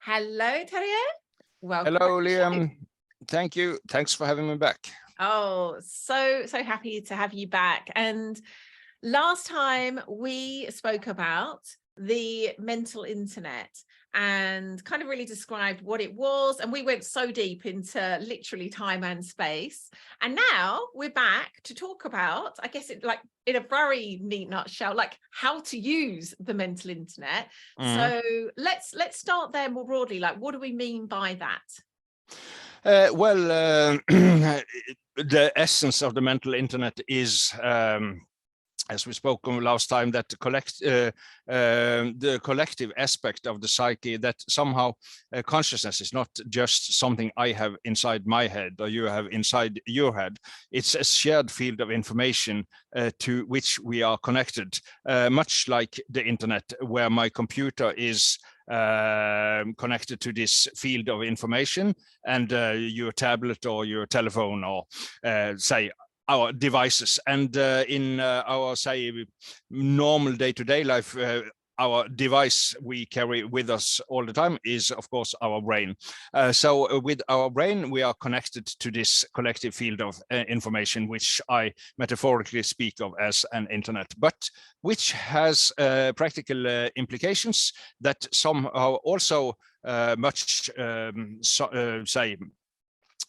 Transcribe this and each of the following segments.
Hello, Terje. Welcome. Hello, Liam. Thank you. Thanks for having me back. Oh, so happy to have you back. And last time we spoke about the mental internet and kind of really described what it was. And we went so deep into literally time and space. And now we're back to talk about, I guess, it like in a very neat nutshell, like how to use the mental internet. So let's start there more broadly. Like, what do we mean by that? The essence of the mental internet is, as we spoke on last time, that the collective aspect of the psyche, that somehow consciousness is not just something I have inside my head or you have inside your head. It's a shared field of information to which we are connected, much like the internet, where my computer is connected to this field of information, and your tablet or your telephone or say our devices. And in our, say, normal day-to-day life, our device we carry with us all the time is, of course, our brain. So with our brain, we are connected to this collective field of information, which I metaphorically speak of as an internet, but which has practical implications that somehow also much, say,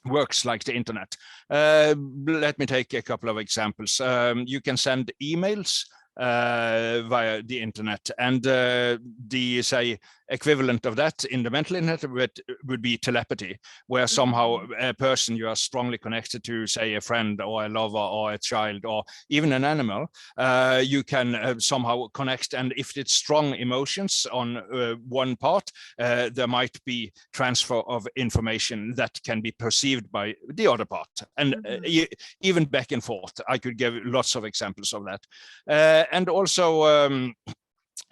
works like the internet. Let me take a couple of examples. You can send emails via the internet, and the, say, equivalent of that in the mental internet would be telepathy, where somehow a person you are strongly connected to, say a friend or a lover or a child or even an animal, you can somehow connect. And if it's strong emotions on one part, there might be transfer of information that can be perceived by the other part, and even back and forth. I could give lots of examples of that. And also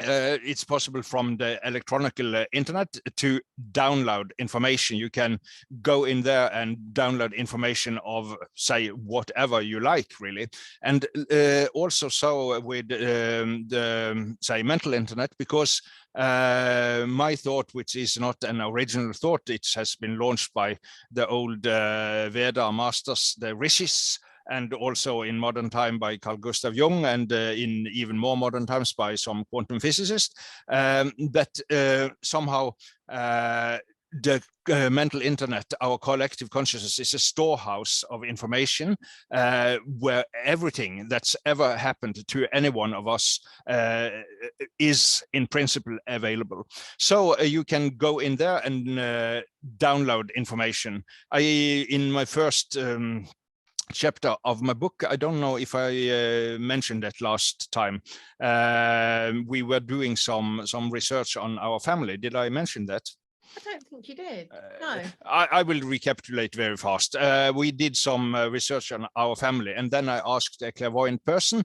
it's possible from the electronic internet to download information. You can go in there and download information of, say, whatever you like, really. And also so with the, say, mental internet, because my thought, which is not an original thought, it has been launched by the old Veda masters, the rishis, and also in modern time by Carl Gustav Jung, and in even more modern times by some quantum physicists, that somehow the mental internet, our collective consciousness, is a storehouse of information where everything that's ever happened to any one of us is in principle available. So you can go in there and download information. In my first chapter of my book, I don't know if I mentioned that last time, we were doing some research on our family. Did I mention that? I don't think you did. No. I will recapitulate very fast. We did some research on our family, and then I asked a clairvoyant person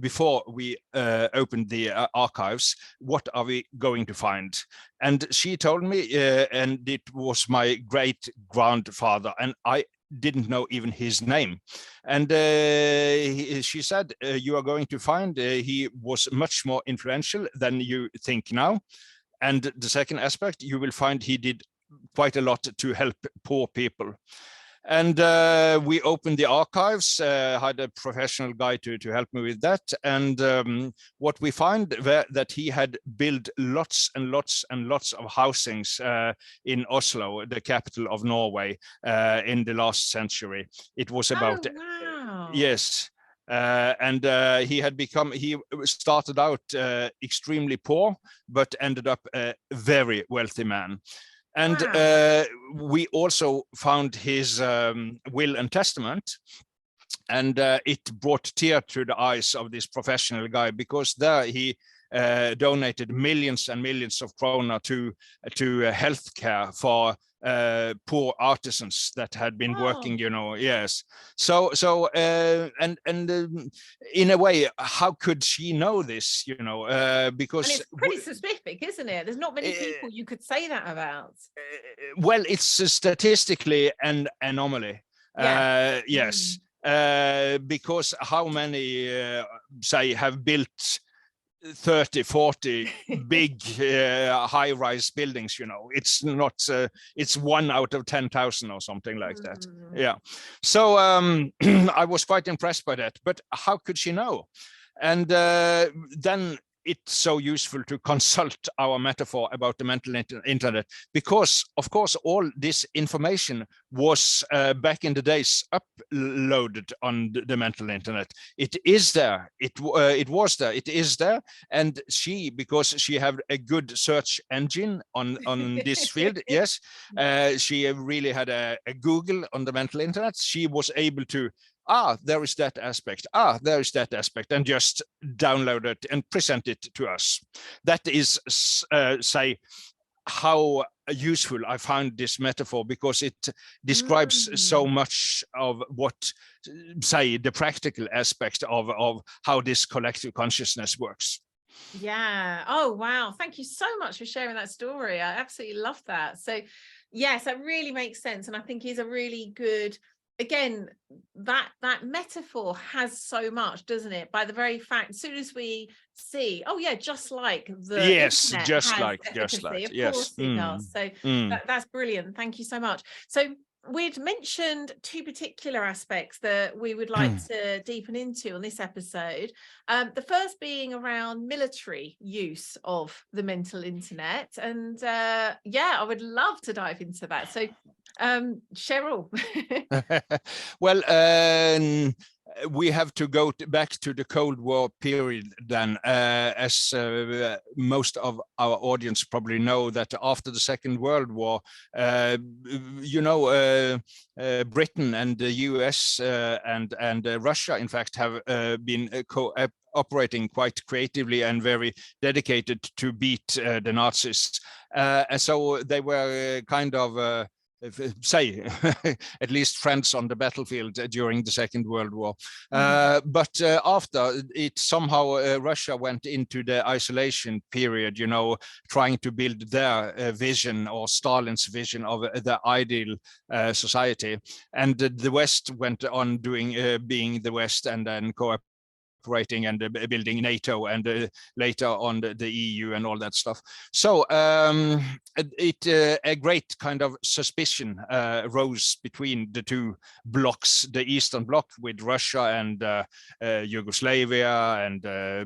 before we opened the archives, what are we going to find? And she told me, and it was my great grandfather, and I didn't know even his name. And she said, you are going to find he was much more influential than you think now. And the second aspect, you will find he did quite a lot to help poor people. And we opened the archives, had a professional guy to help me with that. And what we find that he had built lots and lots and lots of housings in Oslo, the capital of Norway, in the last century. It was about, wow. Yes. And he started out extremely poor, but ended up a very wealthy man. And wow. We also found his will and testament, and it brought tears to the eyes of this professional guy, because there he donated millions and millions of kroner to healthcare for poor artisans that had been working, you know. Yes. So and in a way, how could she know this, you know? Because and it's pretty specific, isn't it? There's not many people you could say that about. Well, it's statistically an anomaly. Yeah. Yes. Because how many say have built 30, 40 big high-rise buildings, you know. It's not, it's 1 out of 10,000 or something like that. Yeah. So I was quite impressed by that, but how could she know? And then it's so useful to consult our metaphor about the mental internet, because of course all this information was back in the days uploaded on the mental internet. It is there, it was there, it is there. And she, because she had a good search engine on this field, yes, she really had a Google on the mental internet. She was able to, there is that aspect. There is that aspect, and just download it and present it to us. That is, say, how useful I found this metaphor, because it describes so much of what, say, the practical aspect of how this collective consciousness works. Yeah. Oh, wow. Thank you so much for sharing that story. I absolutely love that. So, yes, that really makes sense. And I think is a really good, again, that metaphor has so much, doesn't it? By the very fact, as soon as we see, oh yeah, just like the yes, internet just has like, efficacy, of yes, course it does. So that's brilliant. Thank you so much. So we'd mentioned 2 particular aspects that we would like to deepen into on this episode. The first being around military use of the mental internet, and yeah, I would love to dive into that. So Cheryl. Well, we have to go back to the Cold War period then, as most of our audience probably know, that after the Second World War, you know, Britain and the US and Russia, in fact, have been operating quite creatively and very dedicated to beat the Nazis. And so they were kind of say at least friends on the battlefield during the Second World War. But after it, somehow Russia went into the isolation period, you know, trying to build their vision, or Stalin's vision of the ideal society. And the West went on doing being the West, and then cooperating and building NATO, and later on the EU and all that stuff. So a great kind of suspicion rose between the two blocks, the Eastern Bloc with Russia and Yugoslavia and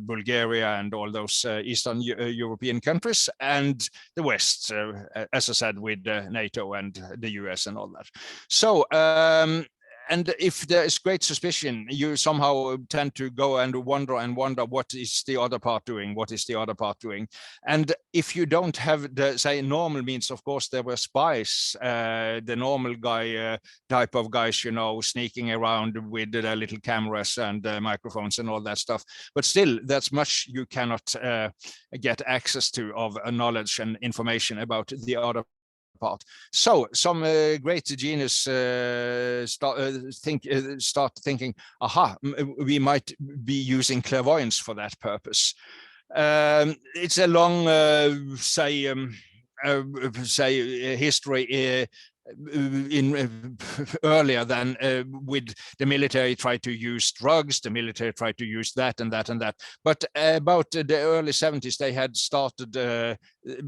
Bulgaria and all those Eastern European countries, and the West, as I said, with NATO and the US and all that. So and if there is great suspicion, you somehow tend to go and wonder what is the other part doing? What is the other part doing? And if you don't have the, say, normal means, of course, there were spies, the normal guy type of guys, you know, sneaking around with their little cameras and microphones and all that stuff. But still, that's much you cannot get access to of knowledge and information about the other part. So some great genius start thinking, aha, we might be using clairvoyance for that purpose. It's a long say history in earlier than with the military tried to use drugs, the military tried to use that and that and that. But about the early 70s, they had started,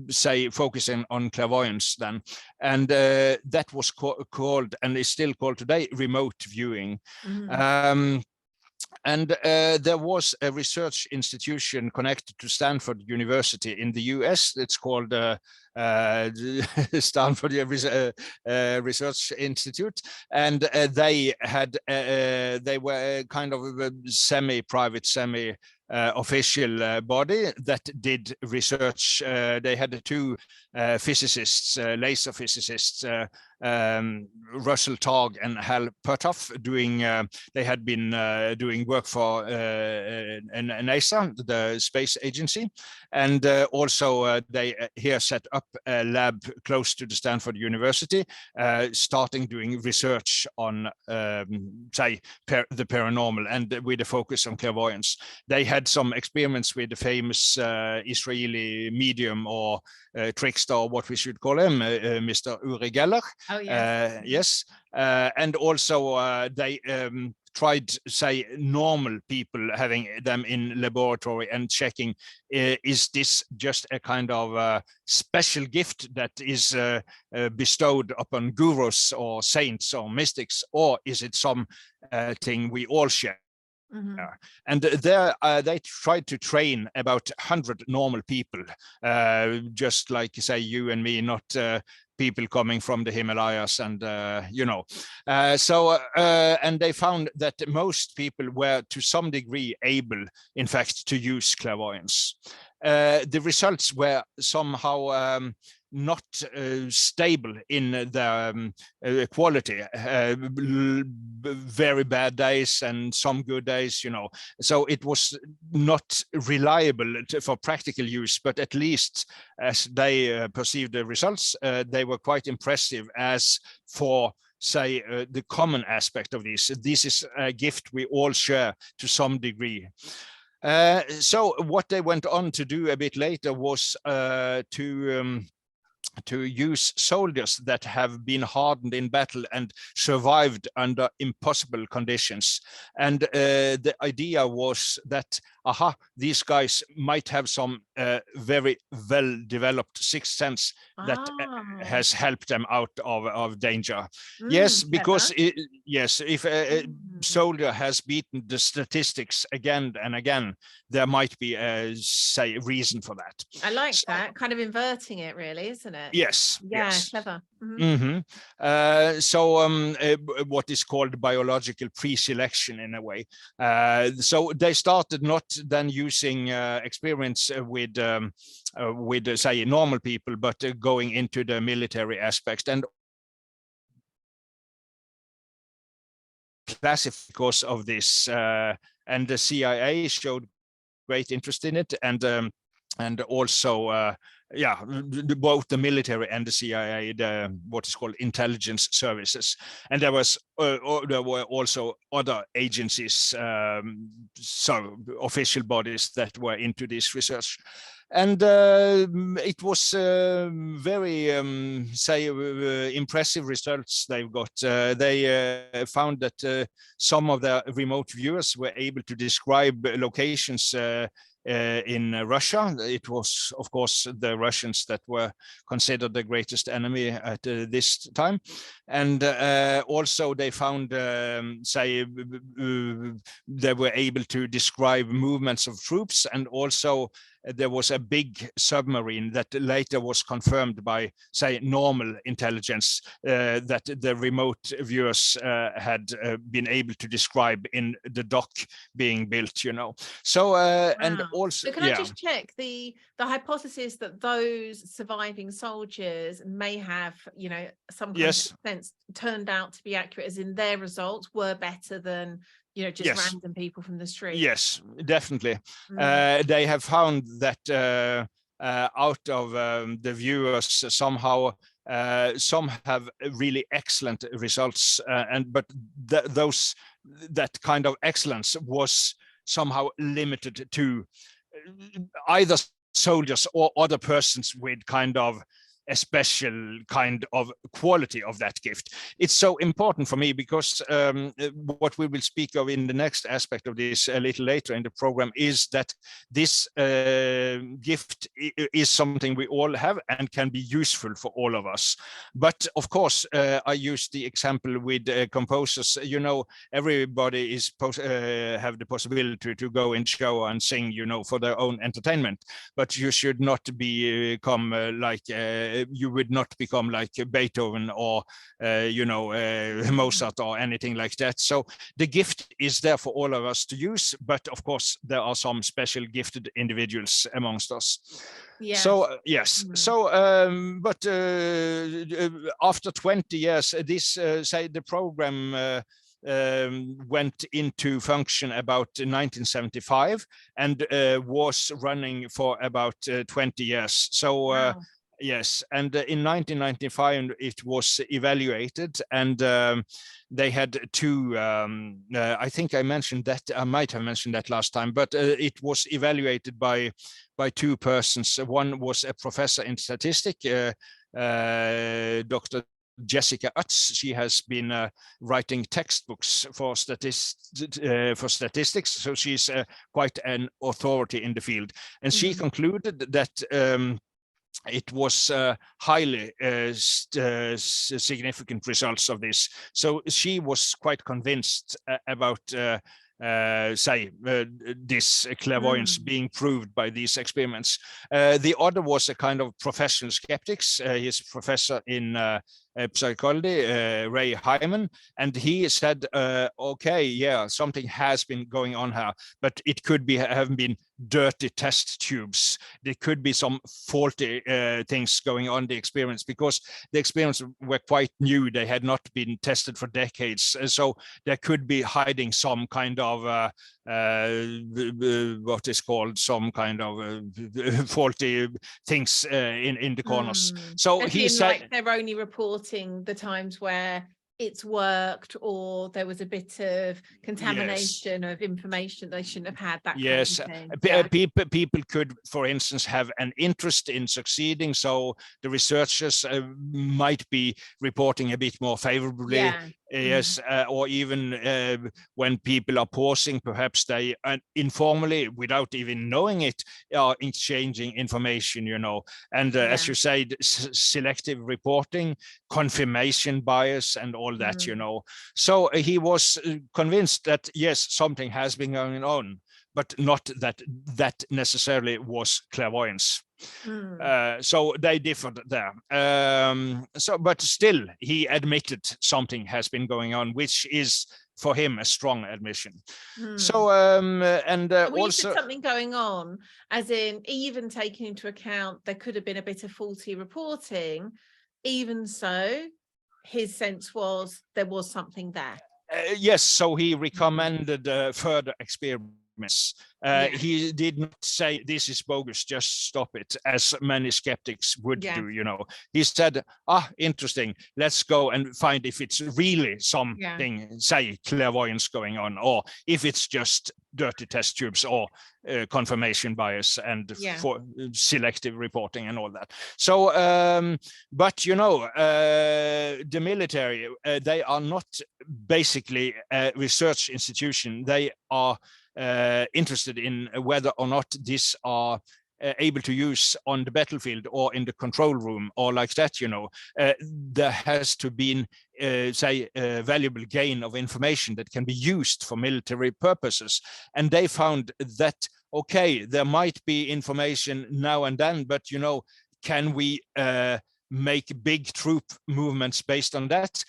say, focusing on clairvoyance then. And that was called, and is still called today, remote viewing. And there was a research institution connected to Stanford University in the US. It's called Stanford Research Institute, and they were kind of a semi-private, official body that did research. They had 2 physicists, laser physicists, Russell Targ and Hal Puthoff, doing. They had been doing work for NASA, the space agency, and also they here set up a lab close to the Stanford University, starting doing research on, say, the paranormal, and with a focus on clairvoyance. They had some experiments with the famous Israeli medium, or trickster, or what we should call him, Mr. Uri Geller. Oh, yes. Yes. And also they tried, say, normal people, having them in laboratory and checking, is this just a kind of special gift that is bestowed upon gurus or saints or mystics, or is it some thing we all share? And there they tried to train about 100 normal people, just like, say, you and me, not people coming from the Himalayas, and and they found that most people were to some degree able, in fact, to use clairvoyance. The results were somehow not stable in the quality, very bad days and some good days, so it was not reliable for practical use, but at least as they perceived the results, they were quite impressive as for, say, the common aspect of this. This is a gift we all share to some degree. So what they went on to do a bit later was to use soldiers that have been hardened in battle and survived under impossible conditions. And the idea was that, these guys might have some very well-developed sixth sense that has helped them out of danger. Yes, because if a soldier has beaten the statistics again and again, there might be a, say, reason for that. I like that, kind of inverting it, really, isn't it? Yes. Yeah, yes. clever. What is called biological pre-selection in a way. So they started not then using experience with say, normal people, but going into the military aspects, and classified because of this. And the CIA showed great interest in it, and also both the military and the CIA, what is called intelligence services, and there were also other agencies, so official bodies that were into this research. And it was very, impressive results they've got. They found that some of the remote viewers were able to describe locations in Russia. It was, of course, the Russians that were considered the greatest enemy at this time. And also they found, they were able to describe movements of troops, and also there was a big submarine that later was confirmed by, say, normal intelligence that the remote viewers had been able to describe in the dock being built, So, wow. And also, so can I just check the hypothesis that those surviving soldiers may have, some kind of sense turned out to be accurate, as in their results were better than just random people from the street? Yes, definitely. They have found that out of the viewers, somehow some have really excellent results, but that kind of excellence was somehow limited to either soldiers or other persons with kind of a special kind of quality of that gift. It's so important for me because what we will speak of in the next aspect of this a little later in the program is that this gift is something we all have and can be useful for all of us. But of course, I use the example with composers. Everybody is have the possibility to go in show and sing, for their own entertainment. But you should not become you would not become like Beethoven or Mozart or anything like that. So the gift is there for all of us to use, but of course there are some special gifted individuals amongst us. Yes. So yes. So but after 20 years, this say the program went into function about 1975 and was running for about 20 years. So wow. Yes, and in 1995 it was evaluated, and they had two. I think I mentioned that. I might have mentioned that last time, but it was evaluated by two persons. One was a professor in statistics, Dr. Jessica Utz. She has been writing textbooks for statistics, so she's quite an authority in the field. And she concluded that it was highly significant results of this. So she was quite convinced about this clairvoyance being proved by these experiments. The other was a kind of professional skeptics. He's professor in psychology, Ray Hyman, and he said, okay, yeah, something has been going on here, but it could be have been dirty test tubes. There could be some faulty things going on the experiments, because the experiments were quite new. They had not been tested for decades, so there could be hiding some kind of what is called some kind of faulty things in the corners. So he said, like they're only reporting the times where it's worked, or there was a bit of contamination of information they shouldn't have had, that kind of thing. People could, for instance, have an interest in succeeding, so the researchers might be reporting a bit more favorably. Yes, or even when people are pausing, perhaps they informally, without even knowing it, are exchanging information, you know. And as you say, selective reporting, confirmation bias, and all that, you know. So he was convinced that yes, something has been going on, but not that that necessarily was clairvoyance. So they differed there. But still, he admitted something has been going on, which is for him a strong admission. So you said something going on, as in even taking into account there could have been a bit of faulty reporting. Even so, his sense was there was something there. Yes, so he recommended further experiments. He did not say this is bogus, just stop it, as many skeptics would do, you know. He said, interesting, let's go and find if it's really something, say, clairvoyance going on, or if it's just dirty test tubes, or confirmation bias, and for selective reporting and all that. So, but you know, the military, they are not basically a research institution. They are interested in whether or not these are able to use on the battlefield or in the control room or like that, you know. There has to be, say, valuable gain of information that can be used for military purposes. And they found that, okay, there might be information now and then, but, you know, can we make big troop movements based on that,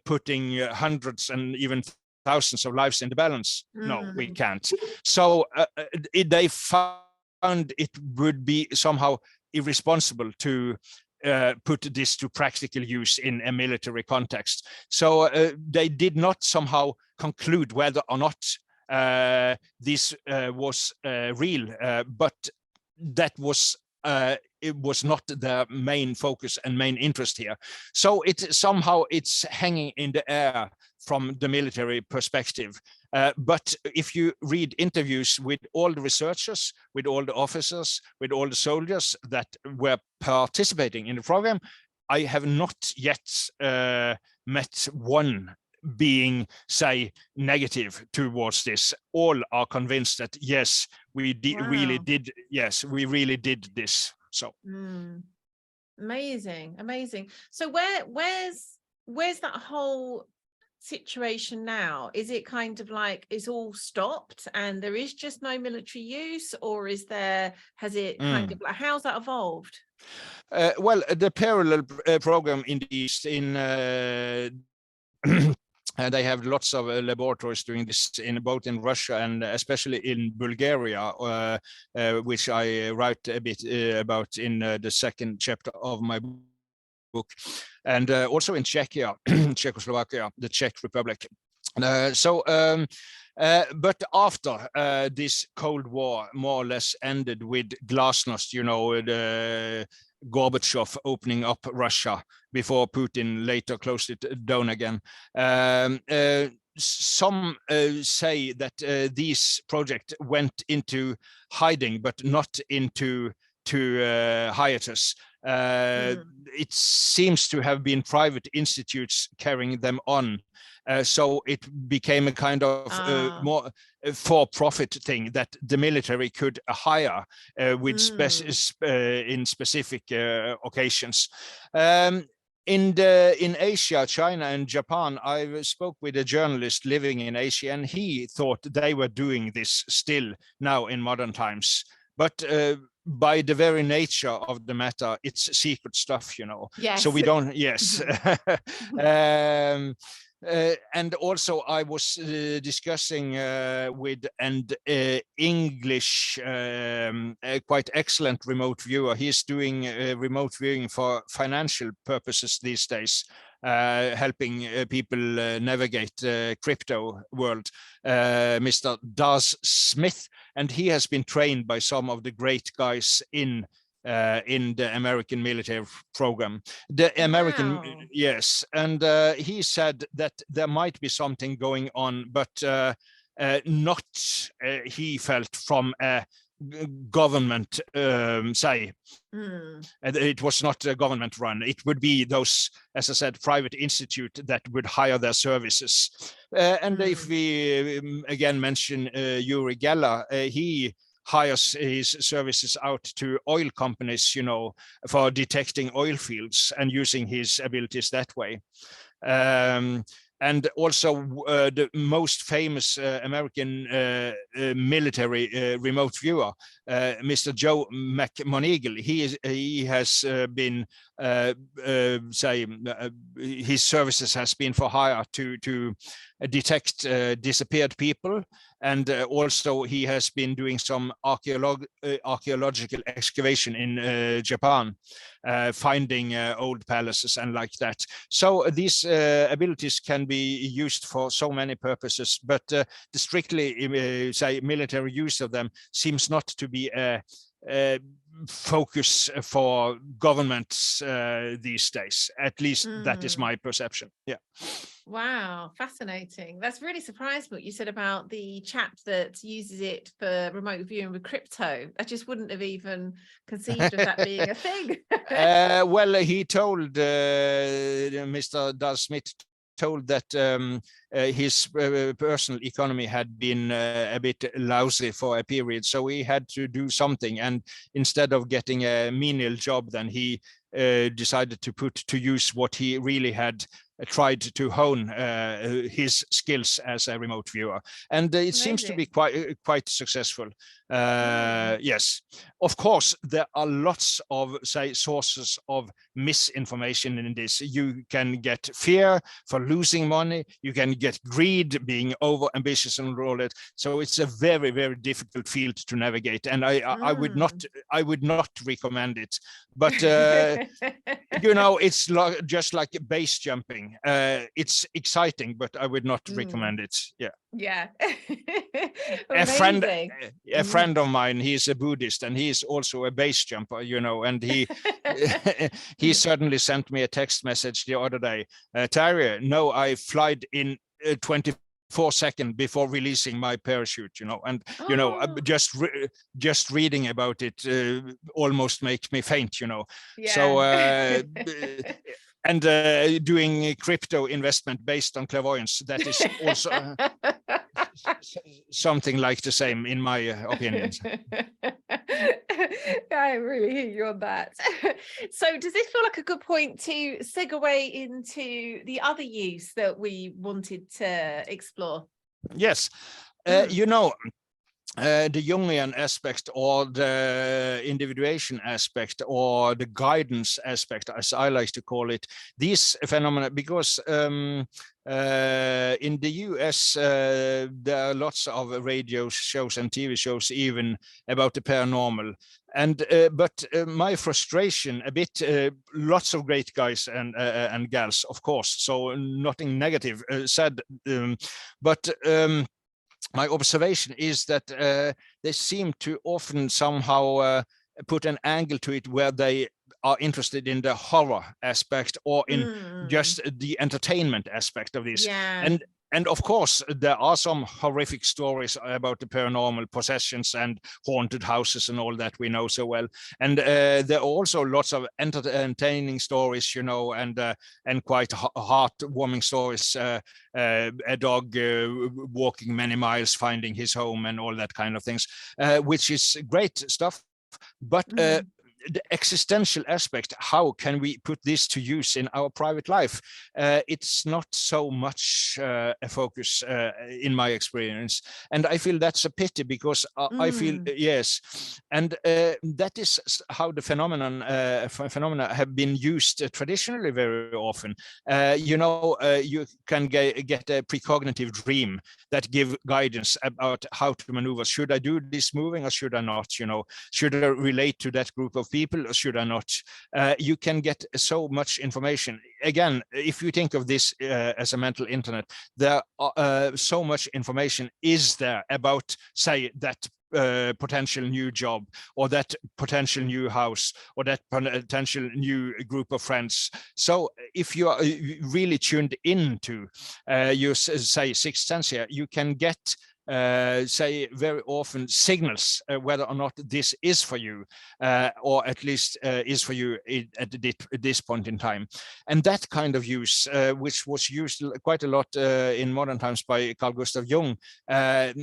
putting hundreds and even thousands of lives in the balance? No, we can't. So they found it would be somehow irresponsible to put this to practical use in a military context. So they did not somehow conclude whether or not this was real, but that was it was not their main focus and main interest here. So it's hanging in the air from the military perspective. But if you read interviews with all the researchers, with all the officers, with all the soldiers that were participating in the program, I have not yet met one being, say, negative towards this. All are convinced that yes, we really did. Yes, we really did this. So amazing. So where's that whole situation now? Is it kind of like it's all stopped and there is just no military use, or has it kind of like, how's that evolved? Well, the parallel program in the East, in and they have lots of laboratories doing this both in Russia and especially in Bulgaria, which I write a bit about in the second chapter of my book, and also in Czechia, Czechoslovakia, the Czech Republic. But after this Cold War more or less ended with glasnost, you know, the Gorbachev opening up Russia before Putin later closed it down again. Some say that these projects went into hiding, but not into hiatus. It seems to have been private institutes carrying them on. So it became a kind of more for-profit thing that the military could hire with in specific occasions. In Asia, China and Japan, I spoke with a journalist living in Asia, and he thought they were doing this still now in modern times. But by the very nature of the matter, it's secret stuff, you know. Yes. So we don't, yes. And also I was discussing with an English, quite excellent remote viewer. He's doing remote viewing for financial purposes these days, helping people navigate the crypto world, Mr. Daz Smith, and he has been trained by some of the great guys in the American military program. The American, wow. yes, and he said that there might be something going on, but not, he felt, from a government, say. It was not a government run. It would be those, as I said, private institute that would hire their services. And if we again mention Uri Geller, he hires his services out to oil companies, you know, for detecting oil fields and using his abilities that way. And also the most famous American military remote viewer, Mr. Joe McMoneagle, he has been, his services has been for hire to detect disappeared people. And also he has been doing some archaeological excavation in Japan, finding old palaces and like that. So these abilities can be used for so many purposes, but the strictly, say, military use of them seems not to be a focus for governments these days. At least that is my perception. Yeah. Wow, fascinating. That's really surprised me what you said about the chap that uses it for remote viewing with crypto. I just wouldn't have even conceived of that being a thing. Well, he told Mr. Daz Smith told that his personal economy had been a bit lousy for a period, so he had to do something, and instead of getting a menial job, then he decided to put to use what he really had tried to hone his skills as a remote viewer, and it seems to be quite successful. Yes, of course, there are lots of, say, sources of misinformation in this. You can get fear for losing money, you can get greed, being over ambitious and all that. So it's a very, very difficult field to navigate, and I would not recommend it. But you know, it's just like base jumping. It's exciting, but I would not recommend it. Yeah. Yeah. a friend of mine, he's a Buddhist, and he's also a base jumper, you know, and he he certainly sent me a text message the other day. Terje, no, I flied in 24 seconds before releasing my parachute, you know, and you know, just reading about it almost makes me faint, you know. Yeah. So and doing crypto investment based on clairvoyance, that is also something like the same, in my opinion. I really hear you on that. So does this feel like a good point to segue into the other use that we wanted to explore? Yes. You know, the Jungian aspect, or the individuation aspect, or the guidance aspect, as I like to call it, these phenomena, because in the US there are lots of radio shows and TV shows even about the paranormal, and but my frustration a bit, lots of great guys and gals, of course, so nothing negative said, but my observation is that they seem to often somehow put an angle to it where they are interested in the horror aspect, or in just the entertainment aspect of this. Yeah. And And of course, there are some horrific stories about the paranormal possessions and haunted houses and all that we know so well. And there are also lots of entertaining stories, you know, and quite heartwarming stories. A dog walking many miles, finding his home, and all that kind of things, which is great stuff. But the existential aspect, how can we put this to use in our private life? It's not so much a focus in my experience. And I feel that's a pity, because I feel, yes. And that is how the phenomena have been used traditionally very often. You know, you can get a precognitive dream that give guidance about how to maneuver. Should I do this moving or should I not? You know, should I relate to that group of people or should I not? You can get so much information. Again, if you think of this as a mental internet, there are so much information is there about, say, that potential new job, or that potential new house, or that potential new group of friends. So if you are really tuned into your, say, sixth sense here, you can get say very often signals whether or not this is for you, or at least is for you at this point in time. And that kind of use, which was used quite a lot in modern times by Carl Gustav Jung, I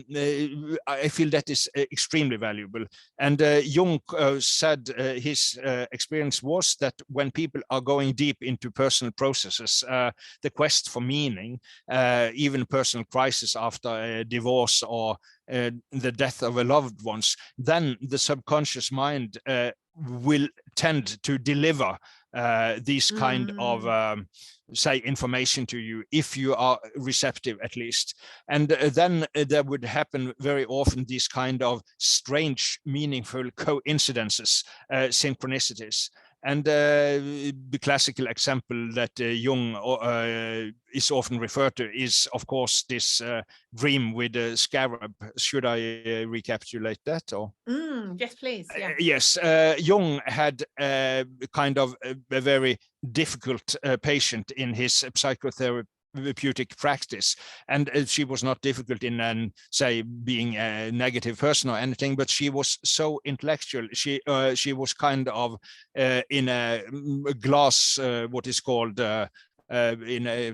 feel that is extremely valuable. And Jung said his experience was that when people are going deep into personal processes, the quest for meaning, even personal crisis after a divorce or the death of a loved ones, then the subconscious mind will tend to deliver these kind of say information to you, if you are receptive at least. And then there would happen very often these kind of strange, meaningful coincidences, synchronicities. And the classical example that Jung is often referred to is, of course, this dream with a scarab. Should I recapitulate that? Or yes, please. Yeah. Yes, Jung had kind of a very difficult patient in his psychotherapeutic practice, and she was not difficult in say being a negative person or anything, but she was so intellectual. She was kind of in a glass, what is called in a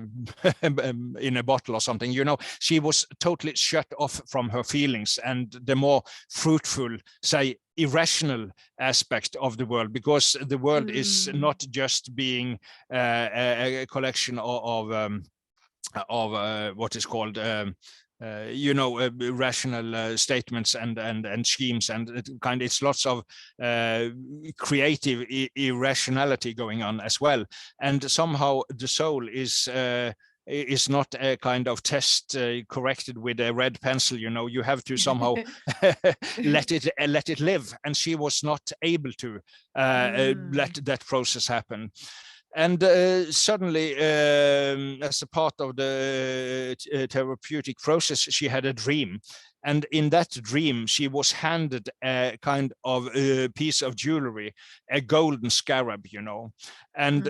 in a bottle or something, you know. She was totally shut off from her feelings and the more fruitful, say, irrational aspect of the world, because the world is not just being a collection of what is called you know, rational statements and schemes, and it's lots of creative irrationality going on as well. And somehow the soul is not a kind of test corrected with a red pencil, you know. You have to somehow let it live, and she was not able to let that process happen. And suddenly, as a part of the therapeutic process, she had a dream. And in that dream, she was handed a kind of piece of jewelry, a golden scarab, you know. And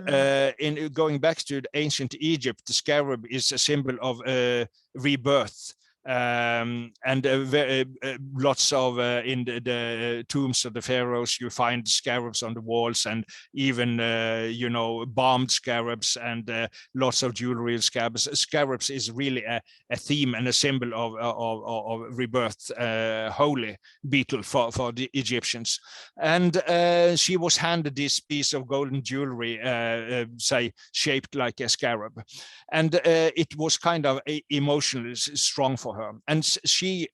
in going back to ancient Egypt, the scarab is a symbol of rebirth. And lots of in the tombs of the pharaohs, you find scarabs on the walls, and even you know, bombed scarabs, and lots of jewelry and scarabs is really a theme and a symbol of rebirth, holy beetle for the Egyptians. And she was handed this piece of golden jewelry, say shaped like a scarab, and it was kind of emotionally strong for her. And she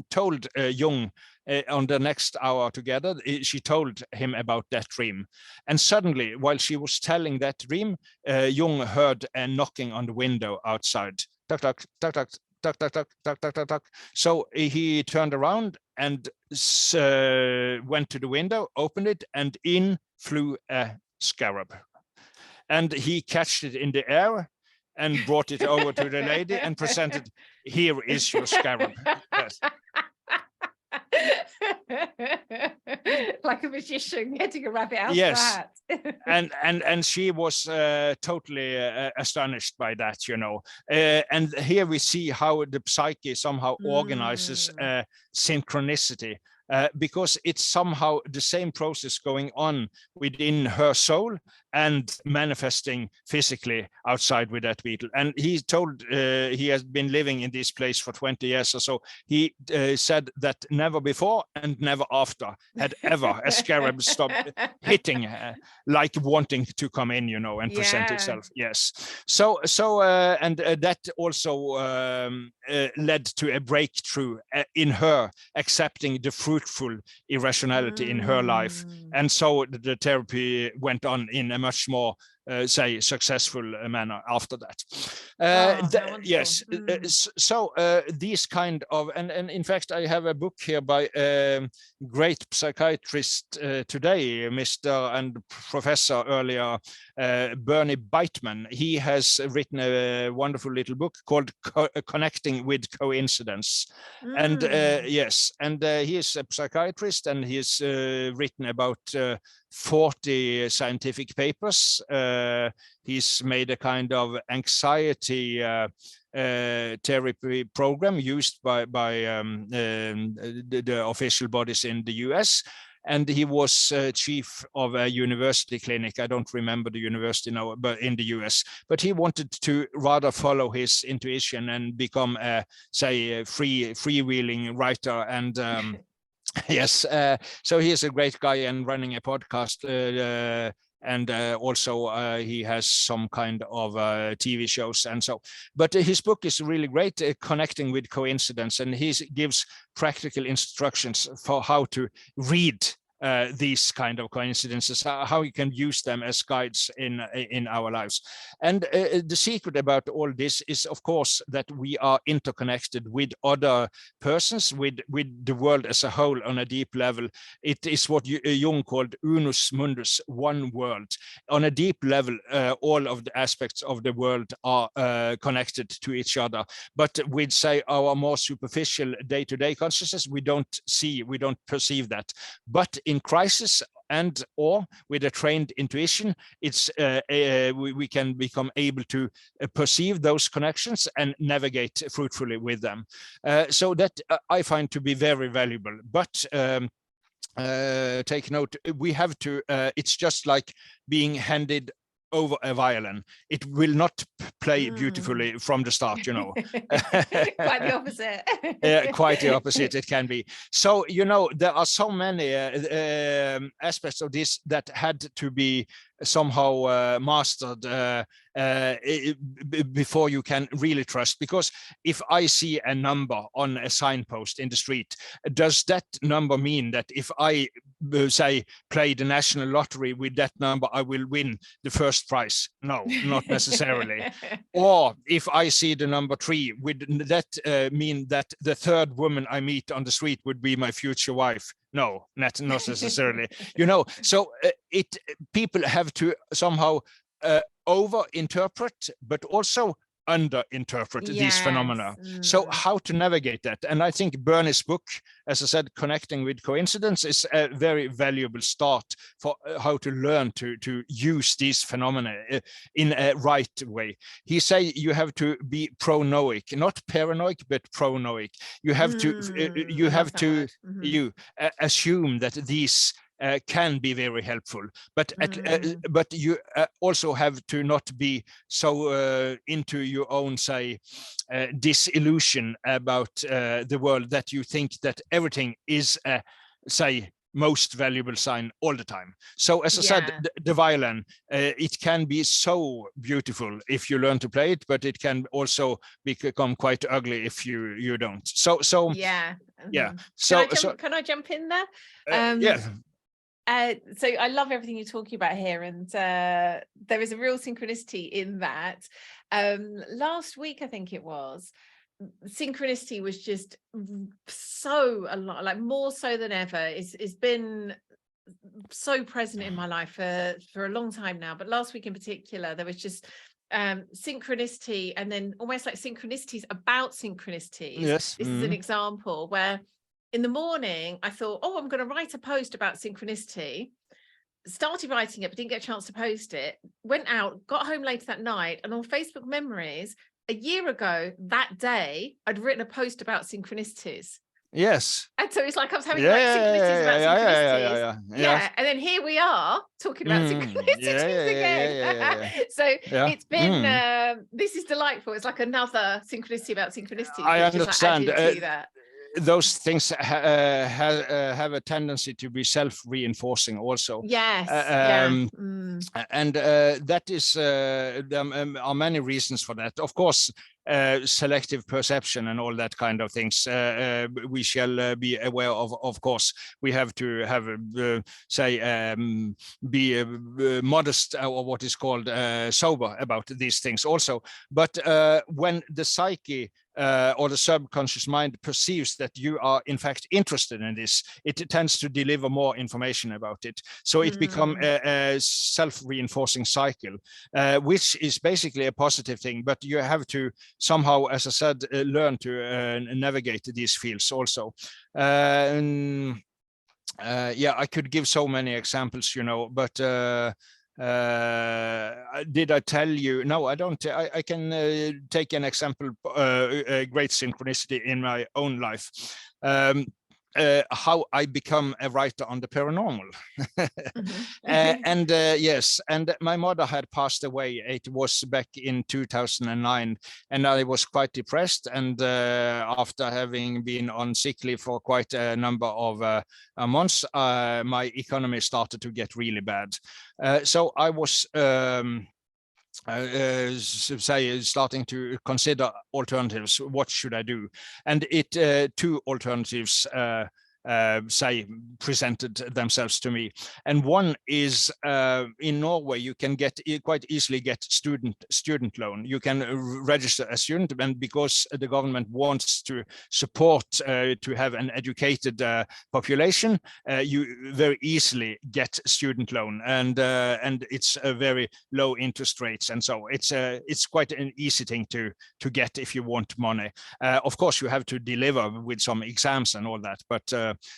told Jung on the next hour together, she told him about that dream. And suddenly, while she was telling that dream, Jung heard a knocking on the window outside. Tuck, tuck, tuck, tuck, tuck, tuck, tuck, tuck, tuck, tuck, tuck. So he turned around and went to the window, opened it, and in flew a scarab. And he catched it in the air and brought it over to the lady and presented, here is your scarab. Yes. Like a magician getting a rabbit out Yes. of a hat. And she was totally astonished by that, you know. And here we see how the psyche somehow organizes synchronicity, because it's somehow the same process going on within her soul and manifesting physically outside with that beetle. And he told he has been living in this place for 20 years or so. He said that never before and never after had ever a scarab stopped hitting like wanting to come in, you know, and present itself. Yes. So and that also led to a breakthrough in her accepting the fruitful irrationality in her life. And so the therapy went on in a much more say successful manner after that. Yes. So these kind of, and in fact I have a book here by a great psychiatrist today, Mr. and Professor earlier, Bernie Beitman. He has written a wonderful little book called Connecting with Coincidence. And yes, and he is a psychiatrist, and he's written about 40 scientific papers. He's made a kind of anxiety therapy program used by the official bodies in the US. And he was chief of a university clinic. I don't remember the university now, but in the US. But he wanted to rather follow his intuition and become a, say, a freewheeling writer. And yes, so he is a great guy and running a podcast. And also he has some kind of TV shows and so. But his book is really great, Connecting with Coincidence, and he gives practical instructions for how to read these kind of coincidences, how you can use them as guides in our lives. And the secret about all this is, of course, that we are interconnected with other persons, with the world as a whole on a deep level. It is what Jung called unus mundus, one world. On a deep level, all of the aspects of the world are connected to each other. But with, say, our more superficial day-to-day consciousness, we don't perceive that. But in crisis and or with a trained intuition, it's we can become able to perceive those connections and navigate fruitfully with them. So that I find to be very valuable. But take note, we have to, it's just like being handed over a violin. It will not play beautifully from the start, you know. Quite the opposite. Quite the opposite it can be. So, you know, there are so many aspects of this that had to be somehow mastered before you can really trust. Because if I see a number on a signpost in the street, does that number mean that if I say play the national lottery with that number, I will win the first prize? No, not necessarily. Or if I see the number 3, would that mean that the third woman I meet on the street would be my future wife? No, not necessarily. You know, so people have to somehow over-interpret, but also under-interpret these phenomena. So how to navigate that? And I think Bernie's book, as I said, Connecting with Coincidence, is a very valuable start for how to learn to use these phenomena in a right way. He say you have to be pronoic, not paranoid, but pronoic. You have to assume that these can be very helpful, but but you also have to not be so into your own, say, disillusion about the world that you think that everything is say most valuable sign all the time. So as I said, the violin, it can be so beautiful if you learn to play it, but it can also become quite ugly if you don't. So can I jump in there? So I love everything you're talking about here, and there is a real synchronicity in that. Last week, I think it was, synchronicity was just so a lot, like more so than ever. It's been so present in my life for a long time now, but last week in particular, there was just synchronicity, and then almost like synchronicities about synchronicities. Yes. This is an example where in the morning, I thought, oh, I'm going to write a post about synchronicity. Started writing it, but didn't get a chance to post it. Went out, got home later that night, and on Facebook Memories, a year ago that day, I'd written a post about synchronicities. Yes. And so it's like I was having like synchronicities about synchronicities. Yeah. And then here we are talking about synchronicities again. So it's been, this is delightful. It's like another synchronicity about synchronicities. I understand. Just like added to that. Those things have a tendency to be self-reinforcing also. Yes. And that is, there are many reasons for that. Of course, selective perception and all that kind of things we shall be aware of course. We have to have be modest, or what is called sober about these things also. But when the psyche or the subconscious mind perceives that you are in fact interested in this, it tends to deliver more information about it. So it becomes a self-reinforcing cycle, which is basically a positive thing. But you have to somehow, as I said, learn to navigate these fields also. Yeah, I could give so many examples, but did I tell you? No, I don't. I can take an example, a great synchronicity in my own life. How I become a writer on the paranormal. And yes, and my mother had passed away. It was back in 2009, and I was quite depressed. And after having been on sick leave for quite a number of months, my economy started to get really bad. So I was starting to consider alternatives. What should I do? And two alternatives presented themselves to me. And one is in Norway, you can quite easily get student loan. You can register a student, and because the government wants to support to have an educated population, you very easily get student loan, and it's a very low interest rates, and so it's quite an easy thing to get if you want money. Of course, you have to deliver with some exams and all that, but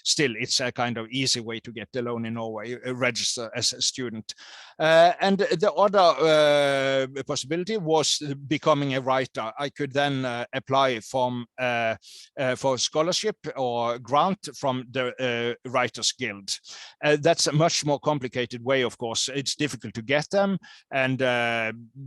still, it's a kind of easy way to get the loan in Norway, register as a student. And the other possibility was becoming a writer. I could then apply for scholarship or grant from the Writers Guild. That's a much more complicated way, of course. It's difficult to get them, and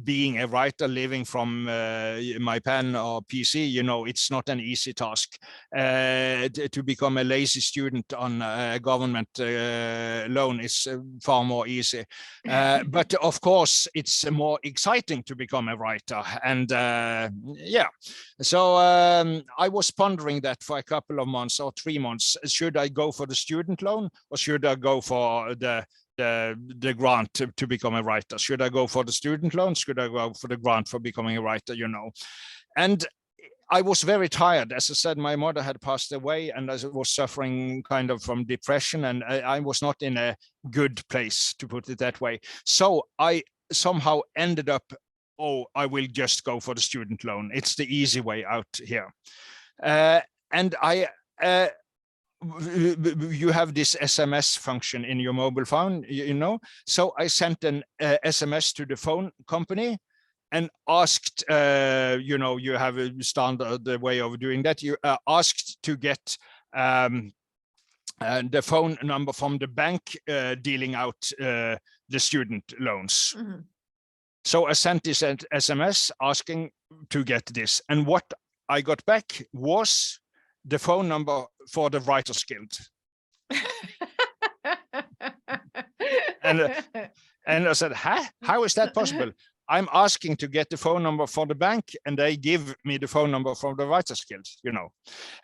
being a writer, living from my pen or PC, it's not an easy task. To become a lazy student on a government loan is far more easy. But of course, it's more exciting to become a writer. And yeah, so I was pondering that for a couple of months or 3 months. Should I go for the student loan, or should I go for the grant to become a writer? Should I go for the student loan? Should I go for the grant for becoming a writer? And I was very tired. As I said, my mother had passed away, and I was suffering kind of from depression, and I was not in a good place, to put it that way. So I somehow ended up, I will just go for the student loan. It's the easy way out here. And you have this SMS function in your mobile phone, So I sent an SMS to the phone company and asked, you have a standard way of doing that. You asked to get the phone number from the bank dealing out the student loans. Mm-hmm. So I sent this SMS asking to get this. And what I got back was the phone number for the Writers Guild. And I said, how is that possible? I'm asking to get the phone number for the bank, and they give me the phone number from the Writers Guild,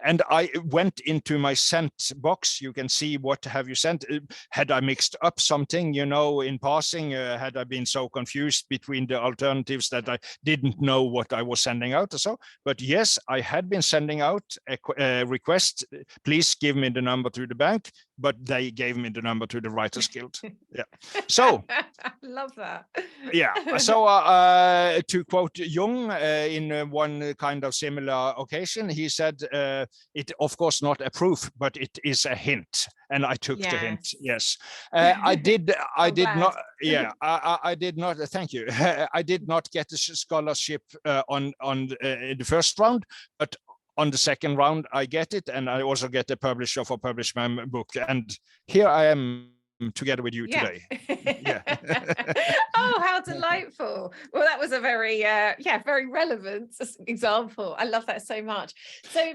And I went into my sent box. You can see what have you sent. Had I mixed up something, in passing? Had I been so confused between the alternatives that I didn't know what I was sending out or so? But yes, I had been sending out a request. Please give me the number to the bank. But they gave me the number to the Writers Guild. Yeah. So I love that. Yeah. So to quote Jung in one kind of similar occasion, he said, "It, of course, not a proof, but it is a hint." And I took the hint. Yes, I did. I did not. Yeah, I did not. Thank you. I did not get a scholarship on the first round, but on the second round, I get it, and I also get a publisher for publish my book. And here I am together with you today. Yeah. Oh, how delightful. Well, that was a very very relevant example. I love that so much. So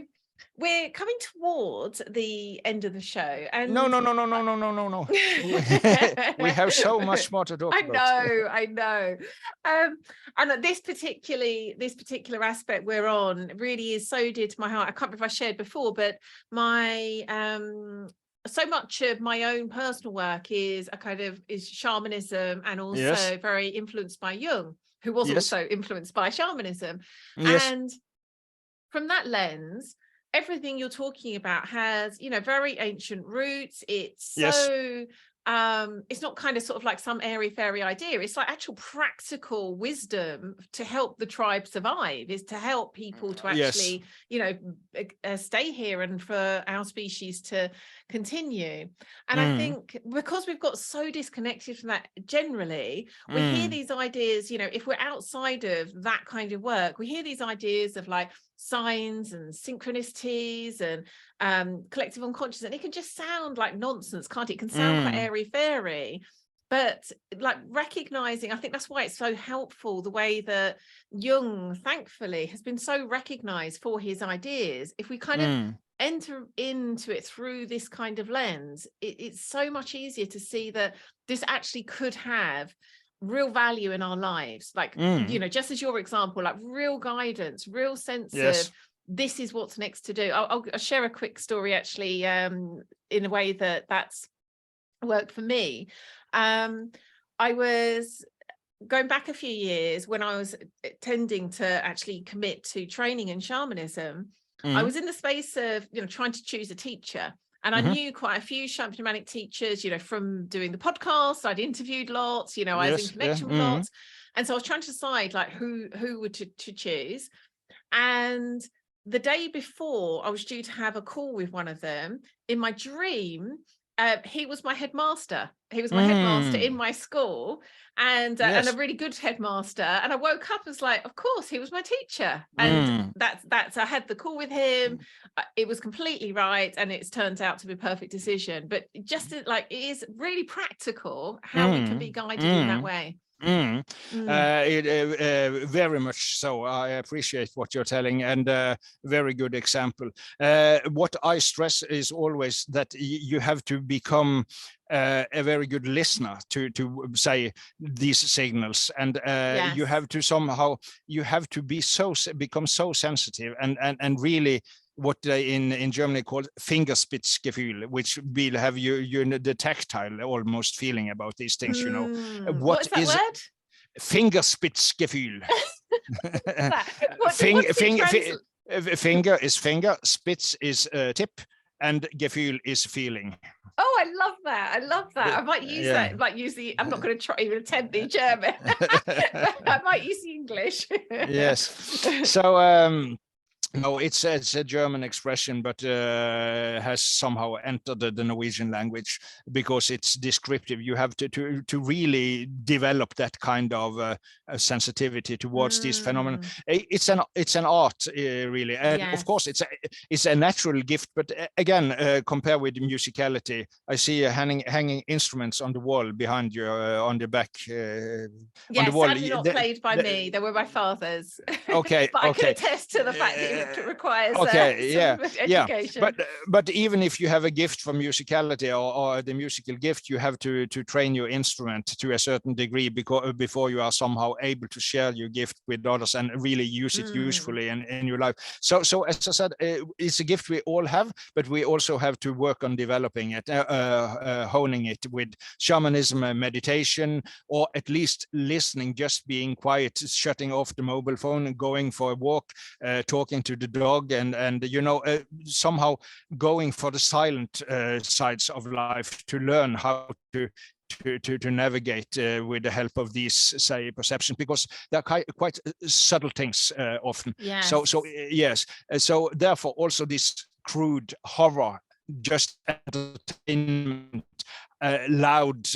we're coming towards the end of the show, and no. We have so much more to talk about. I know. And this particular aspect we're on really is so dear to my heart. I can't remember if I shared before, but my so much of my own personal work is shamanism, and also very influenced by Jung, who was also influenced by shamanism. And from that lens, everything you're talking about has, very ancient roots. It's it's not kind of sort of like some airy-fairy idea. It's like actual practical wisdom to help the tribe survive, is to help people to actually, stay here and for our species to continue. And I think because we've got so disconnected from that generally, we hear these ideas, if we're outside of that kind of work, we hear these ideas of like signs and synchronicities and collective unconscious, and it can just sound like nonsense, can't it? It can sound quite airy-fairy, but like recognizing, I think that's why it's so helpful, the way that Jung thankfully has been so recognized for his ideas. If we kind of enter into it through this kind of lens, it's so much easier to see that this actually could have real value in our lives, like just as your example, like real guidance, real sense of this is what's next to do. I'll share a quick story actually, in a way that's worked for me. I was going back a few years when I was tending to actually commit to training in shamanism. I was in the space of trying to choose a teacher. And I knew quite a few shamanic teachers, from doing the podcast. I'd interviewed lots, I was in connection with lots. And so I was trying to decide like who would to choose. And the day before I was due to have a call with one of them, in my dream, he was my headmaster. He was my headmaster in my school, and a really good headmaster. And I woke up and was like, of course, he was my teacher. And that's I had the call with him. It was completely right, and it's turned out to be a perfect decision. But just like, it is really practical how we can be guided in that way. Very much so. I appreciate what you're telling, and very good example. What I stress is always that you have to become a very good listener to say these signals, and you have to become so sensitive and really what they in Germany call Fingerspitzgefühl, which will have you the tactile almost feeling about these things. What is that word? Fingerspitzgefühl. Finger is finger, spitz is tip, and Gefühl is feeling. Oh, I love that. I might use that. I might use I'm not going to try even attempt the German. I might use the English. Yes. So no, it's a German expression, but has somehow entered the Norwegian language because it's descriptive. You have to really develop that kind of sensitivity towards these phenomena. It's an art, really, and of course it's a natural gift. But again, compare with musicality. I see hanging instruments on the wall behind you, on the back. On the wall. Sadly not played by me. They were my father's. Okay, but I can attest to the fact that it requires education. But even if you have a gift for musicality or the musical gift, you have to train your instrument to a certain degree before you are somehow able to share your gift with others and really use it usefully in your life. So as I said, it's a gift we all have, but we also have to work on developing it, honing it with shamanism, meditation, or at least listening, just being quiet, shutting off the mobile phone, going for a walk, talking to the dog, and somehow going for the silent sides of life to learn how to to navigate with the help of these, say, perceptions, because they're quite subtle things often. Yes. So yes. So therefore, also this crude horror, just entertainment, loud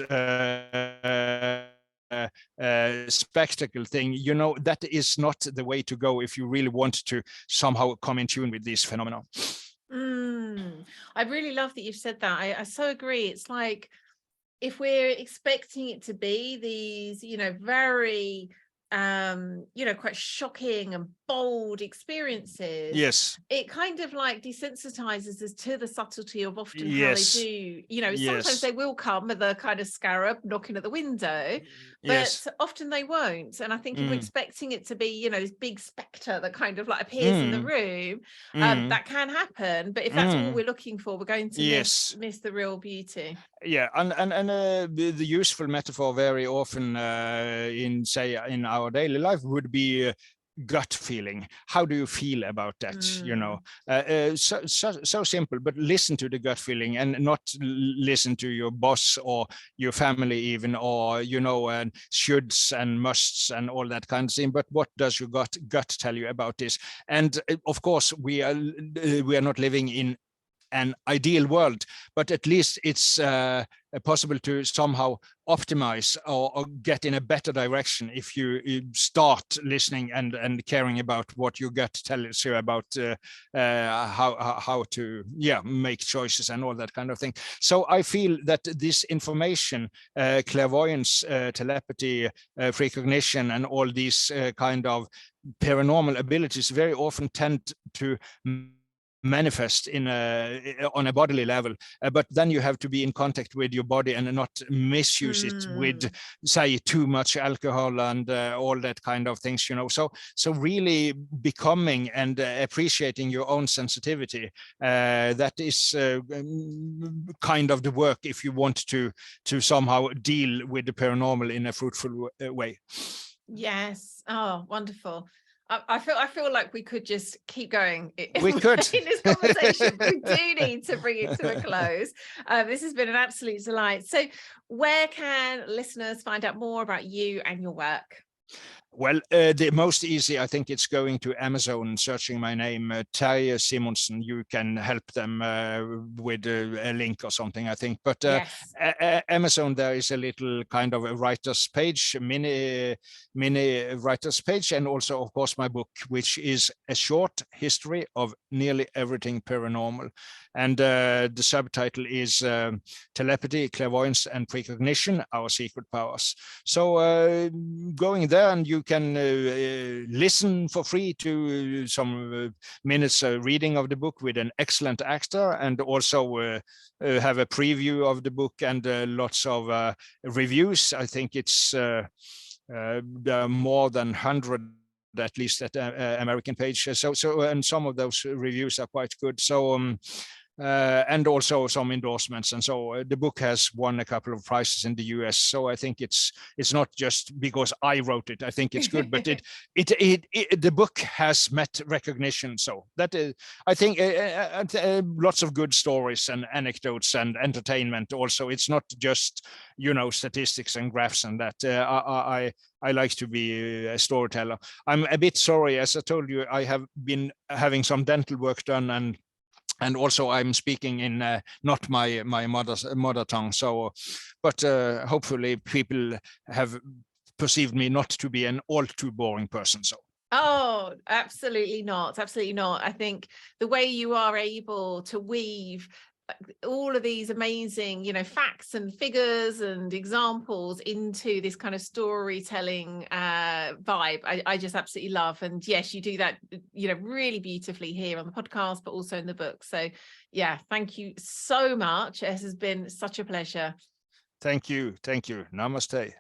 spectacle thing, you know, that is not the way to go if you really want to somehow come in tune with these phenomena. I really love that you've said that. I so agree. It's like, if we're expecting it to be these, you know, very you know, quite shocking and bold experiences, yes, it kind of like desensitizes us to the subtlety of often how yes, they do, you know, yes, sometimes they will come with a kind of scarab knocking at the window, but yes, often they won't. And I think if we're expecting it to be, you know, this big spectre that kind of like appears in the room, that can happen. But if that's all we're looking for, we're going to yes, miss the real beauty. yeah. And the useful metaphor very often in, say, in our daily life would be gut feeling. How do you feel about that? You know, so simple, but listen to the gut feeling and not listen to your boss or your family even, or, you know, and shoulds and musts and all that kind of thing. But what does your gut tell you about this? And of course, we are not living in an ideal world, but at least it's possible to somehow optimize or get in a better direction if you start listening and caring about what your gut tells you about how to make choices and all that kind of thing. So I feel that this information, clairvoyance, telepathy, precognition, and all these kind of paranormal abilities very often tend to manifest on a bodily level, but then you have to be in contact with your body and not misuse it with, say, too much alcohol and all that kind of things, you know. So really becoming and appreciating your own sensitivity, that is kind of the work if you want to somehow deal with the paranormal in a fruitful way. Yes. Oh, wonderful. I feel like we could just keep going we could in this conversation. We do need to bring it to a close. This has been an absolute delight. So where can listeners find out more about you and your work? Well, the most easy, I think it's going to Amazon, searching my name, Terje Simonsen. You can help them with a link or something, I think. But yes. Amazon, there is a little kind of a writer's page, mini writer's page, and also, of course, my book, which is a short history of nearly everything paranormal. And the subtitle is Telepathy, Clairvoyance, and Precognition, Our Secret Powers. So going there, and you can listen for free to some minutes reading of the book with an excellent actor, and also have a preview of the book and lots of reviews. I think it's there are more than 100 at least at American page. So and some of those reviews are quite good. So and also some endorsements, and so the book has won a couple of prizes in the US. So I think it's not just because I wrote it. I think it's good, but the book has met recognition. So that is, I think, lots of good stories and anecdotes and entertainment. Also, it's not just, you know, statistics and graphs and that. I like to be a storyteller. I'm a bit sorry, as I told you, I have been having some dental work done, and also I'm speaking in not my mother tongue. So, but hopefully people have perceived me not to be an all too boring person. So. Oh, absolutely not. Absolutely not. I think the way you are able to weave all of these amazing, you know, facts and figures and examples into this kind of storytelling vibe, I just absolutely love. And yes, you do that, you know, really beautifully here on the podcast, but also in the book. So yeah, thank you so much. It has been such a pleasure. Thank you. Namaste.